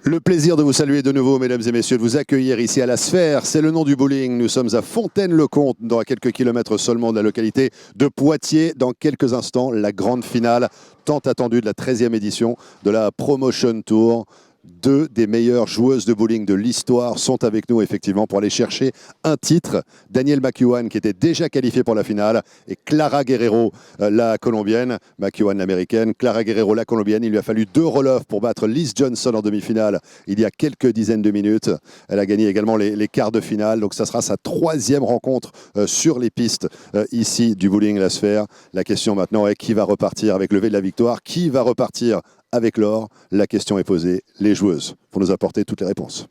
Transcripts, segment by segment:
Le plaisir de vous saluer de nouveau, mesdames et messieurs, de vous accueillir ici à la Sphère. C'est le nom du bowling. Nous sommes à Fontaine-le-Comte, à quelques kilomètres seulement de la localité de Poitiers. Dans quelques instants, la grande finale tant attendue de la 13e édition de la Promotion Tour. Deux des meilleures joueuses de bowling de l'histoire sont avec nous effectivement pour aller chercher un titre. Danielle McEwan qui était déjà qualifiée pour la finale et Clara Guerrero, la colombienne, McEwan l'américaine, Clara Guerrero la colombienne. Il lui a fallu 2 roll-offs pour battre Liz Johnson en demi-finale il y a quelques dizaines de minutes. Elle a gagné également les quarts de finale, donc ça sera sa 3e rencontre sur les pistes ici du bowling La Sphère. La question maintenant est qui va repartir avec le V de la victoire, qui va repartir avec l'or? La question est posée. Les joueuses vont nous apporter toutes les réponses.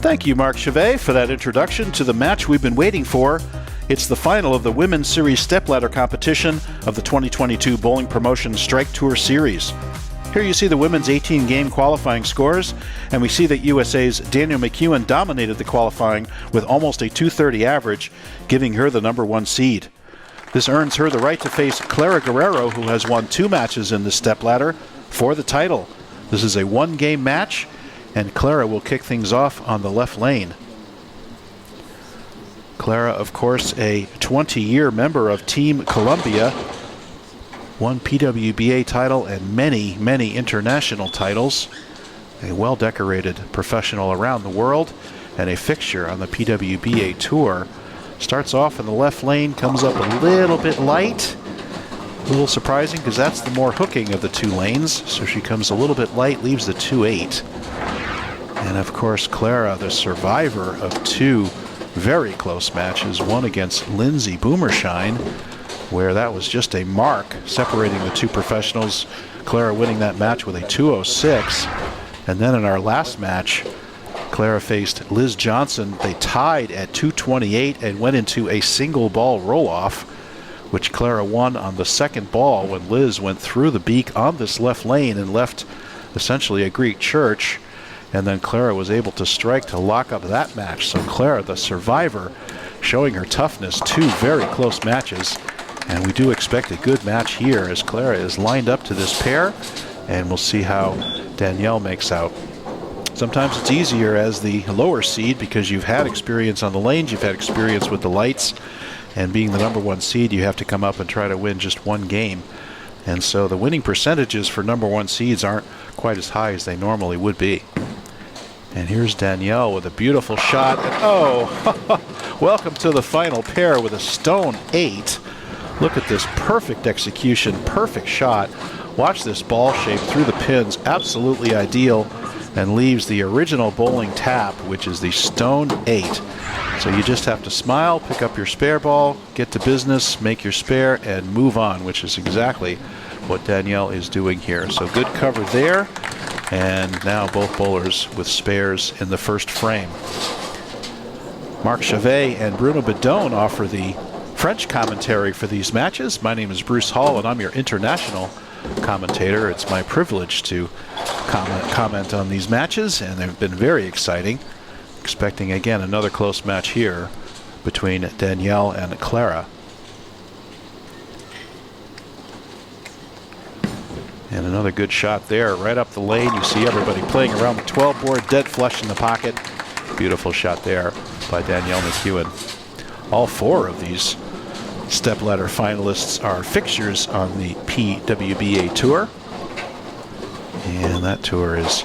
Thank you, Mark Chevet, for that introduction to the match we've been waiting for. It's the final of the Women's Series Stepladder competition of the 2022 Bowling Promotion Strike Tour Series. Here you see the women's 18-game qualifying scores, and we see that USA's Danielle McEwan dominated the qualifying with almost a 230 average, giving her the #1 seed. This earns her the right to face Clara Guerrero, who has won 2 matches in the stepladder, for the title. This is a 1-game match, and Clara will kick things off on the left lane. Clara, of course, a 20-year member of Team Columbia, won PWBA title and many, many international titles, a well-decorated professional around the world, and a fixture on the PWBA Tour. Starts off in the left lane, comes up a little bit light. A little surprising because that's the more hooking of the 2 lanes, so she comes a little bit light, leaves the 2-8. And of course, Clara, the survivor of 2 very close matches, one against Lindsay Boomershine, where that was just a mark separating the 2 professionals. Clara winning that match with a 206. And then in our last match, Clara faced Liz Johnson. They tied at 228 and went into a single ball roll-off, which Clara won on the second ball when Liz went through the beak on this left lane and left essentially a Greek church. And then Clara was able to strike to lock up that match. So Clara, the survivor, showing her toughness. 2 very close matches. And we do expect a good match here as Clara is lined up to this pair. And we'll see how Danielle makes out. Sometimes it's easier as the lower seed because you've had experience on the lanes, you've had experience with the lights. And being the #1 seed, you have to come up and try to win just 1 game. And so the winning percentages for #1 seeds aren't quite as high as they normally would be. And here's Danielle with a beautiful shot. And oh, welcome to the final pair with a stone 8. Look at this perfect execution, perfect shot. Watch this ball shape through the pins, absolutely ideal, and leaves the original bowling tap, which is the stone 8. So you just have to smile, pick up your spare ball, get to business, make your spare, and move on, which is exactly what Danielle is doing here. So good cover there. And now both bowlers with spares in the first frame. Mark Chevet and Bruno Bedone offer the French commentary for these matches. My name is Bruce Hall, and I'm your international commentator. It's my privilege to comment on these matches, and they've been very exciting. Expecting, again, another close match here between Danielle and Clara. And another good shot there, right up the lane. You see everybody playing around the 12 board, dead flush in the pocket. Beautiful shot there by Danielle McEwan. All 4 of these stepladder finalists are fixtures on the PWBA Tour. And that tour is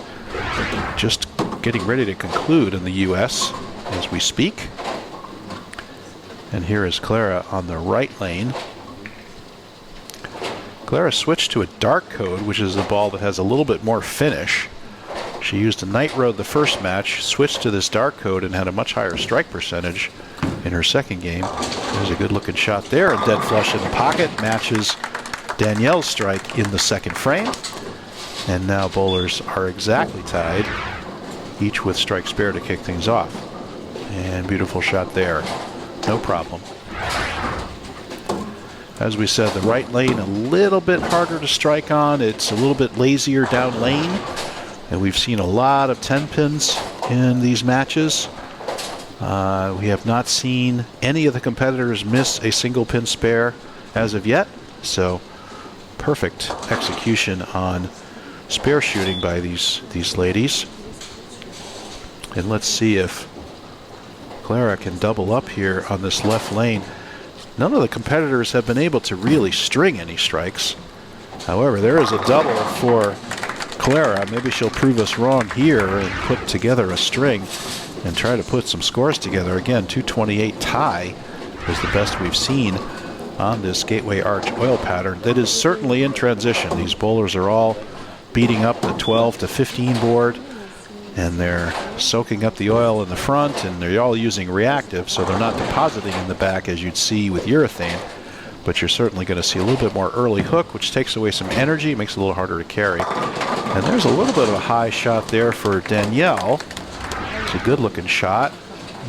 just getting ready to conclude in the U.S. as we speak. And here is Clara on the right lane. Clara switched to a dark code, which is a ball that has a little bit more finish. She used a night road the first match, switched to this dark code, and had a much higher strike percentage in her second game. There's a good looking shot there, and dead flush in the pocket matches Danielle's strike in the second frame. And now bowlers are exactly tied, each with strike spare to kick things off. And beautiful shot there, no problem. As we said, the right lane a little bit harder to strike on. It's a little bit lazier down lane. And we've seen a lot of 10 pins in these matches. We have not seen any of the competitors miss a single pin spare as of yet. So perfect execution on spare shooting by these ladies. And let's see if Clara can double up here on this left lane. None of the competitors have been able to really string any strikes. However, there is a double for Clara. Maybe she'll prove us wrong here and put together a string and try to put some scores together. Again, 228 tie is the best we've seen on this Gateway Arch oil pattern. That is certainly in transition. These bowlers are all beating up the 12 to 15 board, and they're soaking up the oil in the front, and they're all using reactive, so they're not depositing in the back as you'd see with urethane. But you're certainly going to see a little bit more early hook, which takes away some energy, makes it a little harder to carry. And there's a little bit of a high shot there for Danielle. It's a good looking shot.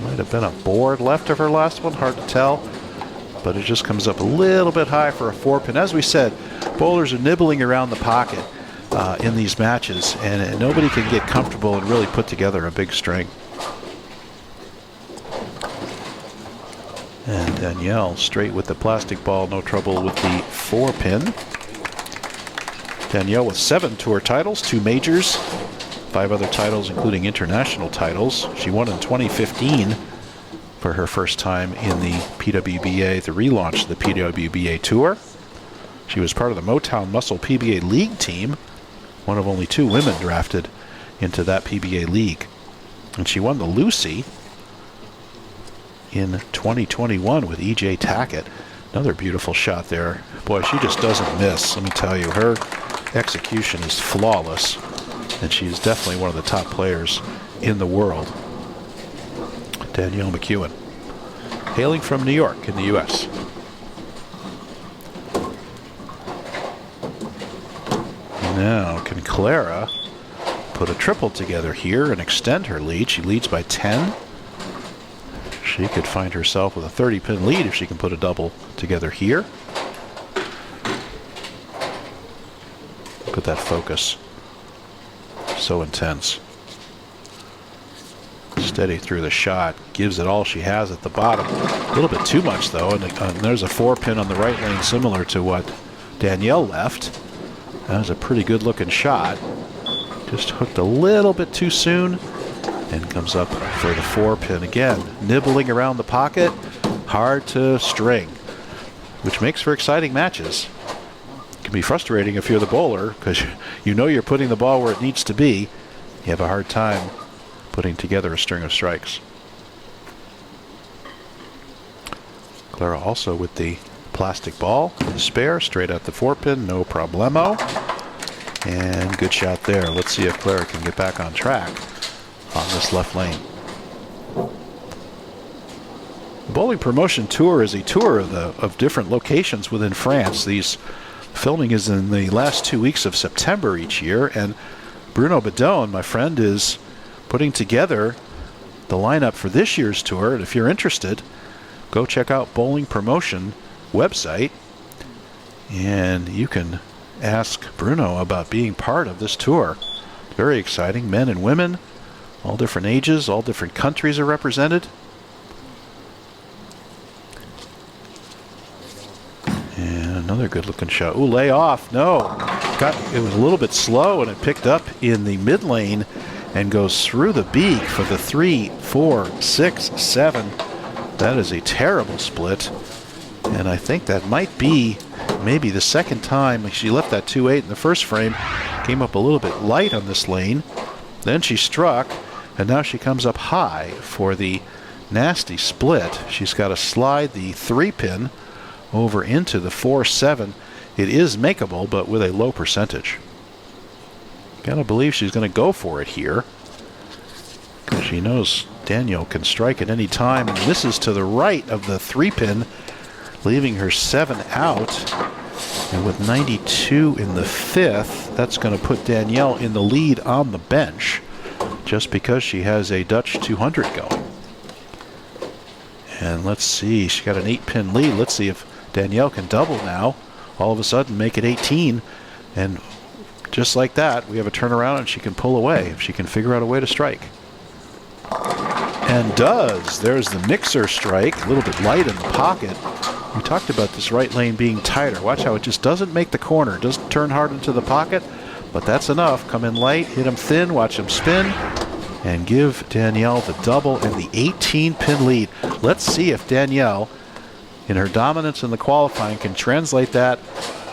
Might have been a board left of her last one, hard to tell. But it just comes up a little bit high for a 4-pin. As we said, bowlers are nibbling around the pocket in these matches, and nobody can get comfortable and really put together a big string. And Danielle straight with the plastic ball, no trouble with the 4-pin. Danielle with 7 tour titles, 2 majors, 5 other titles including international titles. She won in 2015 for her first time in the PWBA, the relaunch of the PWBA Tour. She was part of the Motown Muscle PBA League team, one of only 2 women drafted into that PBA League. And she won the Lucy in 2021 with E.J. Tackett. Another beautiful shot there. Boy, she just doesn't miss. Let me tell you, her execution is flawless, and she's definitely one of the top players in the world. Danielle McEwan, hailing from New York in the U.S. Now, can Clara put a triple together here and extend her lead? She leads by 10. She could find herself with a 30-pin lead if she can put a double together here. Look at that focus. So intense. Steady through the shot. Gives it all she has at the bottom. A little bit too much, though. And there's a 4-pin on the right lane similar to what Danielle left. That was a pretty good-looking shot. Just hooked a little bit too soon. And comes up for the 4-pin again. Nibbling around the pocket. Hard to string. Which makes for exciting matches. It can be frustrating if you're the bowler, because you know you're putting the ball where it needs to be. You have a hard time putting together a string of strikes. Clara also with the plastic ball. The spare, straight at the 4-pin. No problemo. And good shot there. Let's see if Clara can get back on track on this left lane. The Bowling Promotion Tour is a tour of different locations within France. These filming is in the last 2 weeks of September each year, and Bruno Bedone, my friend, is putting together the lineup for this year's tour. And if you're interested, go check out Bowling Promotion website, and you can ask Bruno about being part of this tour. Very exciting. Men and women, all different ages, all different countries are represented. And another good looking shot. Ooh, lay off. No. It was a little bit slow, and it picked up in the mid lane and goes through the beak for the 3, 4, 6, 7. That is a terrible split. And I think that might be maybe the second time. She left that 2-8 in the first frame. Came up a little bit light on this lane. Then she struck. And now she comes up high for the nasty split. She's got to slide the 3-pin over into the 4-7. It is makeable, but with a low percentage. Gotta believe she's going to go for it here, because she knows Danielle can strike at any time. And misses to the right of the 3-pin, leaving her 7 out. And with 92 in the 5th, that's going to put Danielle in the lead on the bench, just because she has a Dutch 200 going. And let's see, she got an 8-pin lead. Let's see if Danielle can double now. All of a sudden make it 18 and just like that, we have a turnaround and she can pull away if she can figure out a way to strike. And does. There's the mixer strike, a little bit light in the pocket. We talked about this right lane being tighter. Watch how it just doesn't make the corner, doesn't turn hard into the pocket, but that's enough. Come in light, hit him thin, watch him spin, and give Danielle the double and the 18-pin lead. Let's see if Danielle, in her dominance in the qualifying, can translate that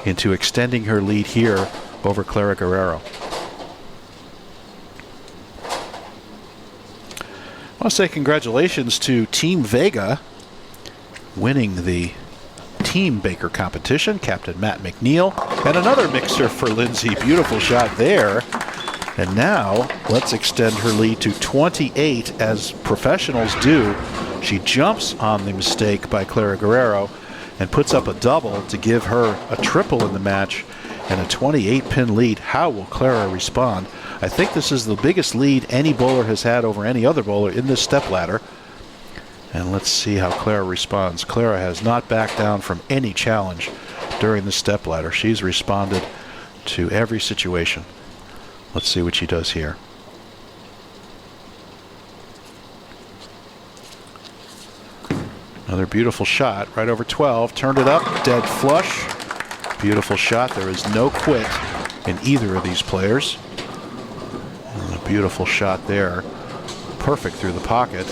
into extending her lead here over Clara Guerrero. I want to say congratulations to Team Vega winning the Team Baker competition. Captain Matt McNeil and another mixer for Lindsay. Beautiful shot there. And now let's extend her lead to 28 as professionals do. She jumps on the mistake by Clara Guerrero and puts up a double to give her a triple in the match and a 28-pin lead. How will Clara respond? I think this is the biggest lead any bowler has had over any other bowler in this stepladder. And let's see how Clara responds. Clara has not backed down from any challenge during the stepladder. She's responded to every situation. Let's see what she does here. Another beautiful shot, right over 12. Turned it up, dead flush. Beautiful shot. There is no quit in either of these players. And a beautiful shot there. Perfect through the pocket.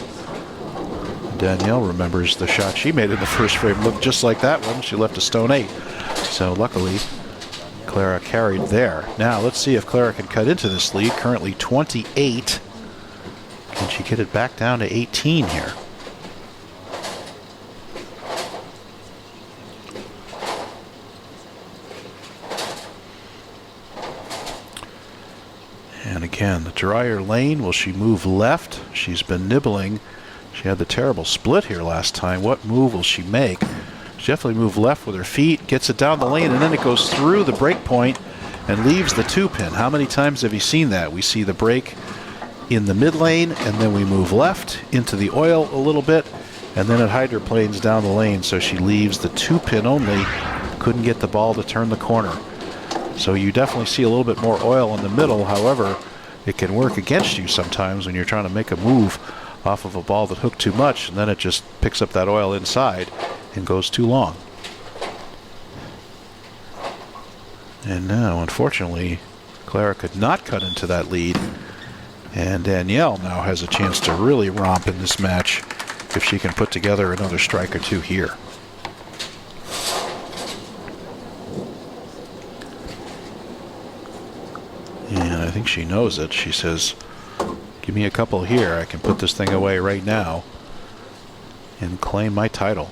Danielle remembers the shot she made in the first frame. Looked just like that one. She left a stone 8. So luckily, Clara carried there. Now let's see if Clara can cut into this lead. Currently 28. Can she get it back down to 18 here? And again, the drier lane. Will she move left? She's been nibbling. She had the terrible split here last time. What move will she make? She definitely moved left with her feet, gets it down the lane, and then it goes through the break point and leaves the 2-pin. How many times have you seen that? We see the break in the mid lane, and then we move left into the oil a little bit, and then it hydroplanes down the lane, so she leaves the 2-pin only. Couldn't get the ball to turn the corner. So you definitely see a little bit more oil in the middle. However, it can work against you sometimes when you're trying to make a move off of a ball that hooked too much, and then it just picks up that oil inside and goes too long. And now, unfortunately, Clara could not cut into that lead, and Danielle now has a chance to really romp in this match if she can put together another strike or two here. And I think she knows it. She says, give me a couple here. I can put this thing away right now and claim my title.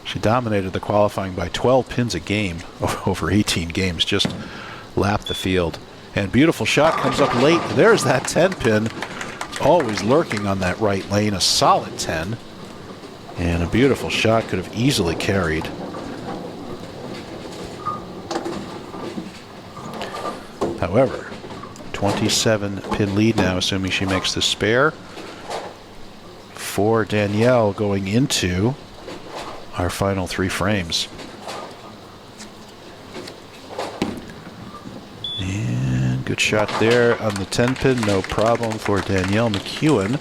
She dominated the qualifying by 12 pins a game over 18 games. Just lapped the field. And beautiful shot comes up late. There's that 10-pin. Always lurking on that right lane. A solid 10. And a beautiful shot. Could have easily carried. However, 27-pin lead now, assuming she makes the spare, for Danielle going into our final 3 frames. And good shot there on the 10-pin, no problem for Danielle McEwan.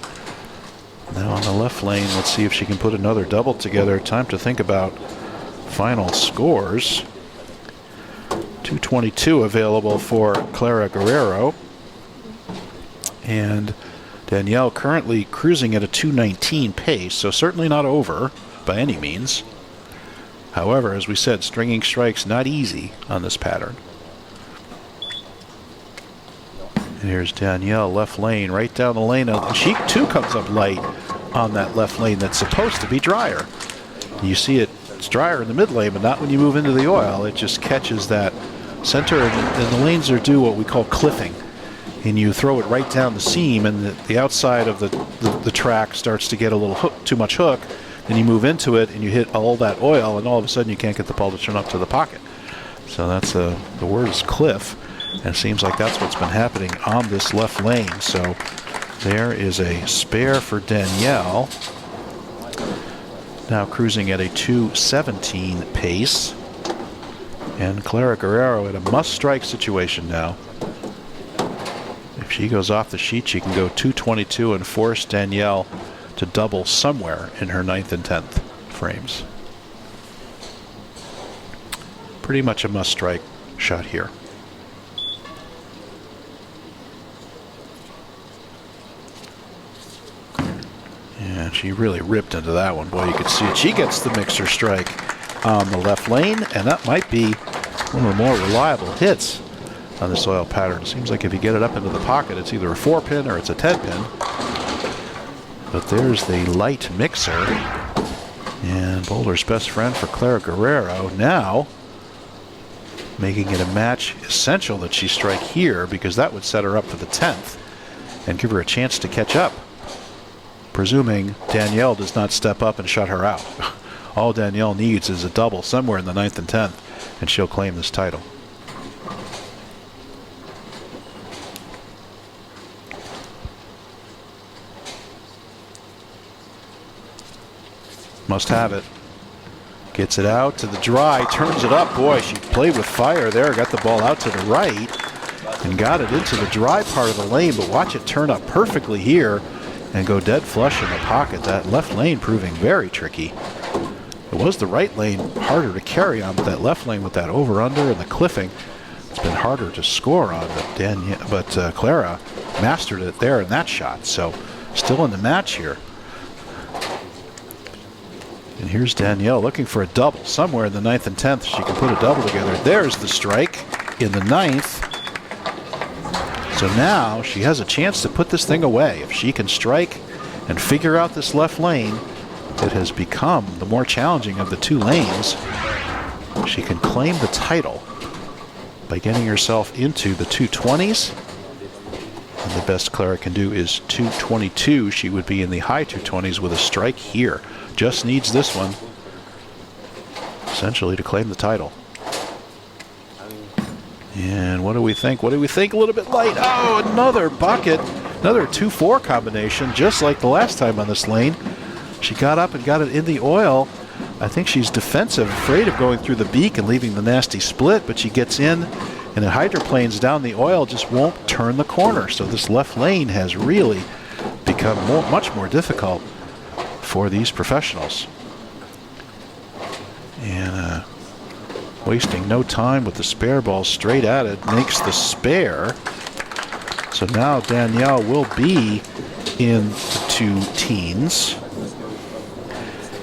Now on the left lane, let's see if she can put another double together. Time to think about final scores. 222 available for Clara Guerrero. And Danielle currently cruising at a 219 pace, so certainly not over by any means. However, as we said, stringing strikes not easy on this pattern. And here's Danielle, left lane, right down the lane. And she too comes up light on that left lane that's supposed to be drier. You see it's drier in the mid lane, but not when you move into the oil. It just catches that center, and the lanes are do what we call cliffing. And you throw it right down the seam, and the outside of the track starts to get a little too much hook. Then you move into it, and you hit all that oil, and all of a sudden you can't get the ball to turn up to the pocket. So that's the word is cliff, and it seems like that's what's been happening on this left lane. So there is a spare for Danielle. Now cruising at a 217 pace. And Clara Guerrero in a must-strike situation now. If she goes off the sheet, she can go 222 and force Danielle to double somewhere in her 9th and 10th frames. Pretty much a must-strike shot here. And she really ripped into that one. Boy, you could see it. She gets the mixer strike on the left lane, and that might be one of the more reliable hits on this oil pattern. Seems like if you get it up into the pocket, it's either a 4-pin or it's a 10-pin. But there's the light mixer. And Boulder's best friend for Clara Guerrero now making it a match essential that she strike here, because that would set her up for the 10th and give her a chance to catch up, presuming Danielle does not step up and shut her out. All Danielle needs is a double somewhere in the 9th and 10th, and she'll claim this title. Must have it. Gets it out to the dry, turns it up. Boy, she played with fire there, got the ball out to the right and got it into the dry part of the lane, but watch it turn up perfectly here and go dead flush in the pocket. That left lane proving very tricky. It was the right lane harder to carry on, but that left lane with that over-under and the cliffing, it's been harder to score on. But Clara mastered it there in that shot, so still in the match here. And here's Danielle looking for a double somewhere in the 9th and 10th. She can put a double together. There's the strike in the 9th. So now she has a chance to put this thing away. If she can strike and figure out this left lane, it has become the more challenging of the two lanes. She can claim the title by getting herself into the 220s. And the best Clara can do is 222. She would be in the high 220s with a strike here. Just needs this one, essentially, to claim the title. And what do we think? What do we think? A little bit light. Oh, another bucket. Another 2-4 combination, just like the last time on this lane. She got up and got it in the oil. I think she's defensive, afraid of going through the beak and leaving the nasty split, but she gets in, and the hydroplanes down the oil just won't turn the corner. So this left lane has really become much more difficult for these professionals. And wasting no time with the spare ball straight at it, makes the spare. So now Danielle will be in the 2 teens.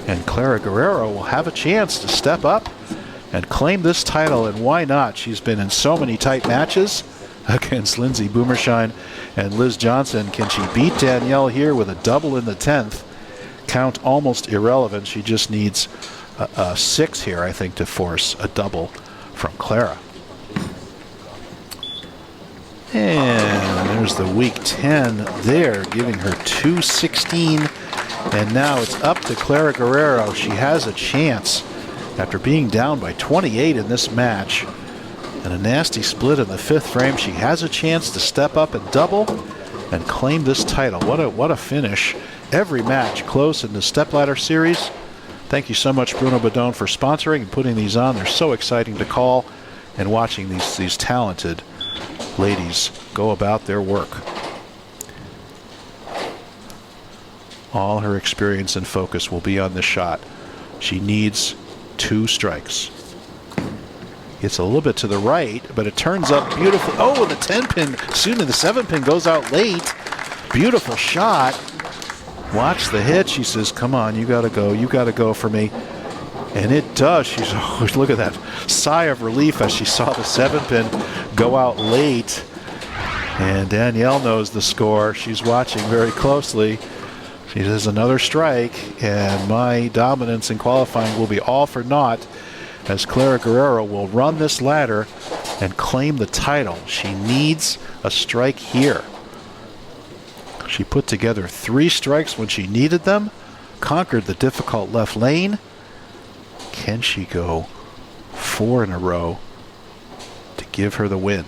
And Clara Guerrero will have a chance to step up and claim this title, and why not? She's been in so many tight matches against Lindsay Boomershine and Liz Johnson. Can she beat Danielle here with a double in the 10th? Count almost irrelevant. She just needs a 6 here, I think, to force a double from Clara. And there's the week 10 there, giving her 216. And now it's up to Clara Guerrero. She has a chance after being down by 28 in this match and a nasty split in the 5th frame. She has a chance to step up and double and claim this title. What a finish. Every match close in the stepladder series. Thank you so much, Bruno Badone, for sponsoring and putting these on. They're so exciting to call, and watching these talented ladies go about their work. All her experience and focus will be on this shot. She needs 2 strikes. It's a little bit to the right, but it turns up beautifully. Oh, and the 10-pin, soon the 7-pin goes out late. Beautiful shot. Watch the hit. She says, come on, you got to go for me. And it does. She's, oh, look at that sigh of relief as she saw the 7-pin go out late. And Danielle knows the score. She's watching very closely. She says another strike, and my dominance in qualifying will be all for naught, as Clara Guerrero will run this ladder and claim the title. She needs a strike here. She put together 3 strikes when she needed them, conquered the difficult left lane. Can she go 4 in a row to give her the win?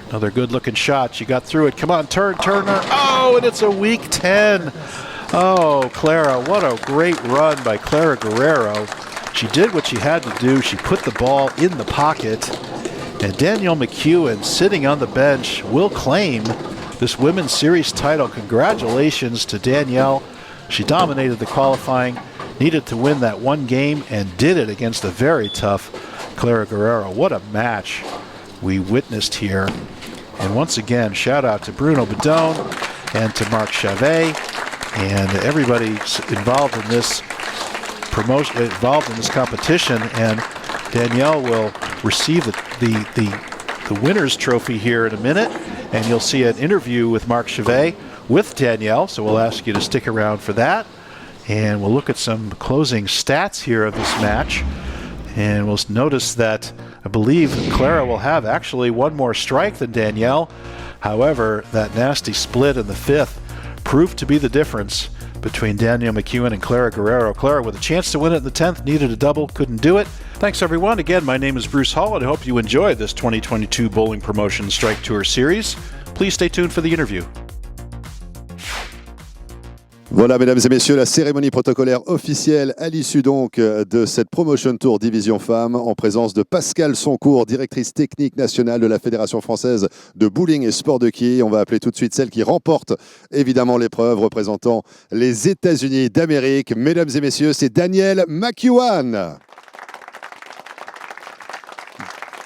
Another good looking shot. She got through it. Come on, turn, Turner. Oh, and it's a week 10 Oh, Clara, what a great run by Clara Guerrero. She did what she had to do. She put the ball in the pocket. And Danielle McEwan, sitting on the bench, will claim this Women's Series title. Congratulations to Danielle. She dominated the qualifying, needed to win that one game, and did it against a very tough Clara Guerrero. What a match we witnessed here. And once again, shout out to Bruno Bedone and to Marc Chavet and everybody involved in this promotion, involved in this competition. And Danielle will receive the winner's trophy here in a minute, and you'll see an interview with Marc Chavet with Danielle, so we'll ask you to stick around for that. And we'll look at some closing stats here of this match, and we'll notice that I believe Clara will have actually one more strike than Danielle. However, that nasty split in the fifth proved to be the difference between Danielle McEwan and Clara Guerrero. Clara, with a chance to win it in the 10th, needed a double, couldn't do it. Thanks, everyone. Again, my name is Bruce Hall, and I hope you enjoyed this 2022 Bowling Promotion Strike Tour Series. Please stay tuned for the interview. Voilà, mesdames et messieurs, la cérémonie protocolaire officielle à l'issue donc de cette Promotion Tour Division Femmes en présence de Pascale Soncourt, directrice technique nationale de la Fédération française de bowling et sport de quilles. On va appeler tout de suite celle qui remporte évidemment l'épreuve représentant les États-Unis d'Amérique. Mesdames et messieurs, c'est Danielle McEwan.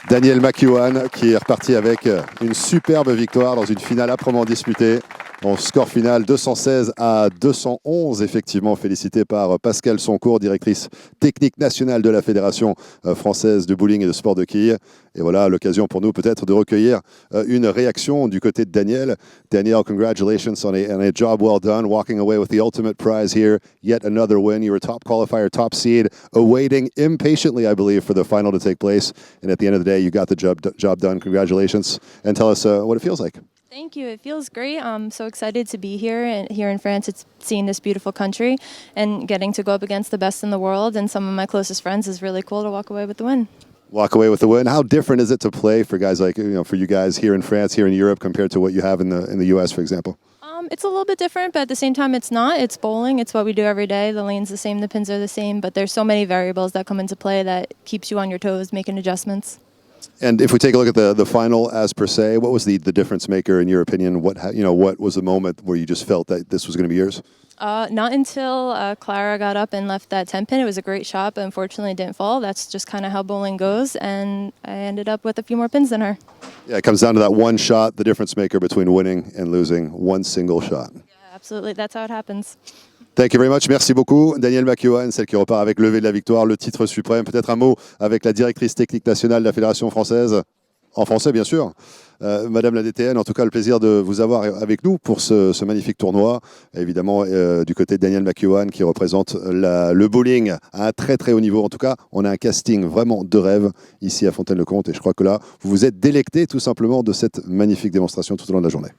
Danielle McEwan qui est repartie avec une superbe victoire dans une finale âprement disputée. Bon, score final 216 à 211, effectivement, félicité par Pascale Soncourt, directrice technique nationale de la Fédération française de bowling et de sport de quilles. Et voilà l'occasion pour nous peut-être de recueillir une réaction du côté de Danielle. Danielle, congratulations on a job well done, walking away with the ultimate prize here. Yet another win. You were top qualifier, top seed, awaiting impatiently, I believe, for the final to take place. And at the end of the day, you got the job done. Congratulations. And tell us what it feels like. Thank you. It feels great. I'm so excited to be here and here in France. It's seeing this beautiful country and getting to go up against the best in the world and some of my closest friends is really cool to walk away with the win. Walk away with the win. How different is it to play for guys like, for you guys here in France, here in Europe, compared to what you have in the US, for example? It's a little bit different, but at the same time, it's not. It's bowling. It's what we do every day. The lane's the same, the pins are the same, but there's so many variables that come into play that keeps you on your toes, making adjustments. And if we take a look at the final as per se, what was the difference maker in your opinion? What was the moment where you just felt that this was going to be yours? Not until Clara got up and left that 10-pin. It was a great shot, but unfortunately it didn't fall. That's just kind of how bowling goes, and I ended up with a few more pins than her. Yeah, it comes down to that one shot, the difference maker between winning and losing, one single shot. Yeah, absolutely. That's how it happens. Thank you very much. Merci beaucoup. Danielle McEwan, celle qui repart avec le lever de la victoire, le titre suprême. Peut-être un mot avec la directrice technique nationale de la Fédération française, en français bien sûr. Madame la DTN, en tout cas le plaisir de vous avoir avec nous pour ce magnifique tournoi. Évidemment du côté de Danielle McEwan qui représente le bowling à un très très haut niveau. En tout cas, on a un casting vraiment de rêve ici à Fontaine-le-Comte et je crois que là, vous vous êtes délecté tout simplement de cette magnifique démonstration tout au long de la journée.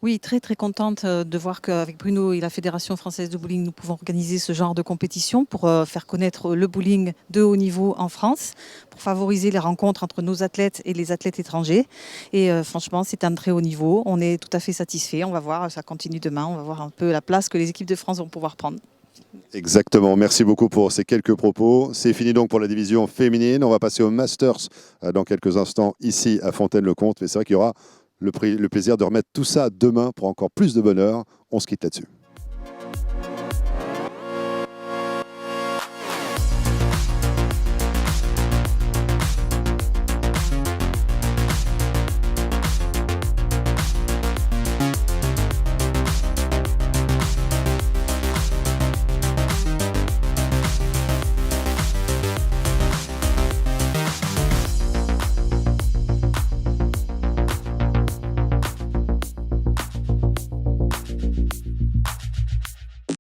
Oui, très très contente de voir qu'avec Bruno et la Fédération française de bowling, nous pouvons organiser ce genre de compétition pour faire connaître le bowling de haut niveau en France, pour favoriser les rencontres entre nos athlètes et les athlètes étrangers. Et franchement, c'est un très haut niveau. On est tout à fait satisfait. On va voir, ça continue demain. On va voir un peu la place que les équipes de France vont pouvoir prendre. Exactement, merci beaucoup pour ces quelques propos. C'est fini donc pour la division féminine. On va passer au Masters dans quelques instants ici à Fontaine-le-Comte. Mais c'est vrai qu'il y aura le plaisir de remettre tout ça demain pour encore plus de bonheur. On se quitte là-dessus.